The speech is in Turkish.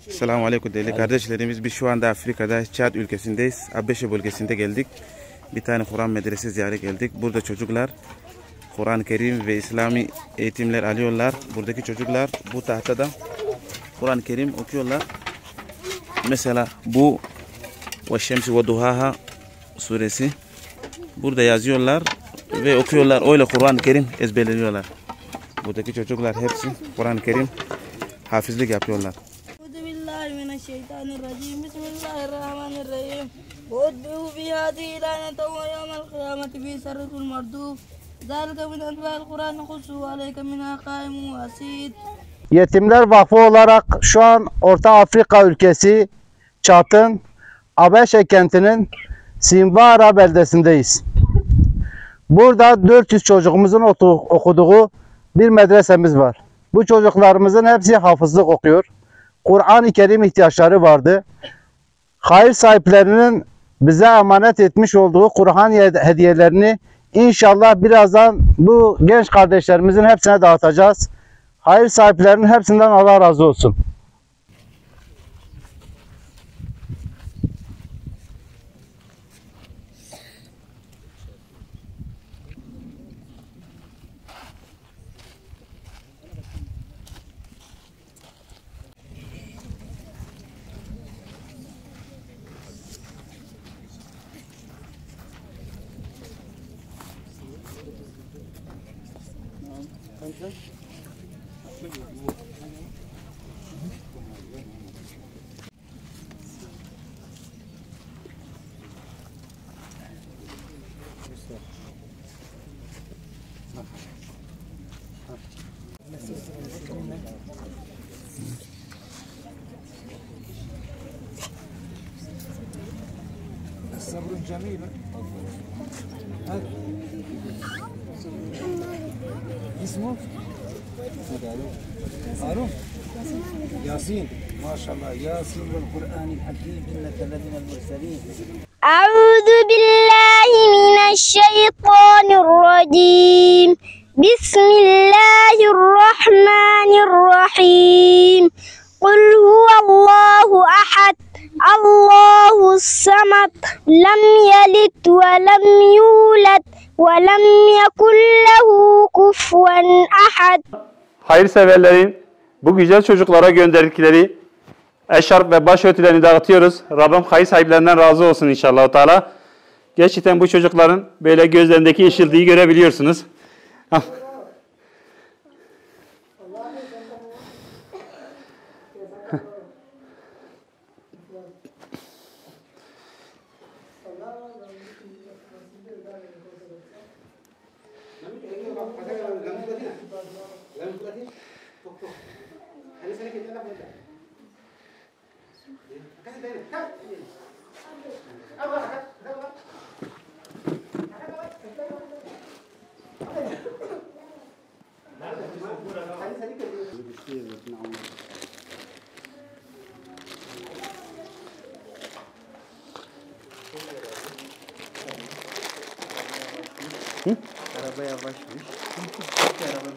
Selamun Aleyküm değerli kardeşlerimiz. Biz şu anda Afrika'da Çad ülkesindeyiz. Abbeşe bölgesinde geldik. Bir tane Kur'an medrese ziyaret geldik. Burada çocuklar Kur'an-ı Kerim ve İslami eğitimler alıyorlar. Buradaki çocuklar bu tahtada Kur'an-ı Kerim okuyorlar. Mesela bu ve Şemsi ve Duhaha suresi burada yazıyorlar ve okuyorlar. Öyle Kur'an-ı Kerim ezberliyorlar. Buradaki çocuklar hepsi Kur'an-ı Kerim hafızlık yapıyorlar. Yetimler Vakfı olarak şu an Orta Afrika ülkesi Çad'ın Abbeşe kentinin Simvara beldesindeyiz. Burada 400 çocuğumuzun okuduğu bir medresemiz var. Bu çocuklarımızın hepsi hafızlık okuyor. Kur'an-ı Kerim ihtiyaçları vardı. Hayır sahiplerinin bize emanet etmiş olduğu Kur'an hediyelerini inşallah birazdan bu genç kardeşlerimizin hepsine dağıtacağız. Hayır sahiplerinin hepsinden Allah razı olsun. صبر جميل اسمه هارون ياسين ما شاء الله ياسين والقرآن الحكيم إنك لمن المرسلين. أعوذ بالله من الشيطان الرجيم. بسم الله الرحمن الرحيم. قل هو الله أحد الله الصمد لم يلد ولم يولد ولم يكن له كفوا أحد. Hayırseverlerin bu güzel çocuklara gönderdikleri eşarp ve başörtülerini dağıtıyoruz. Rabbim hayır sahiplerinden razı olsun inşallah Teala. Gerçekten bu çocukların böyle gözlerindeki ışıltıyı görebiliyorsunuz. Araba yavaşmış. Araba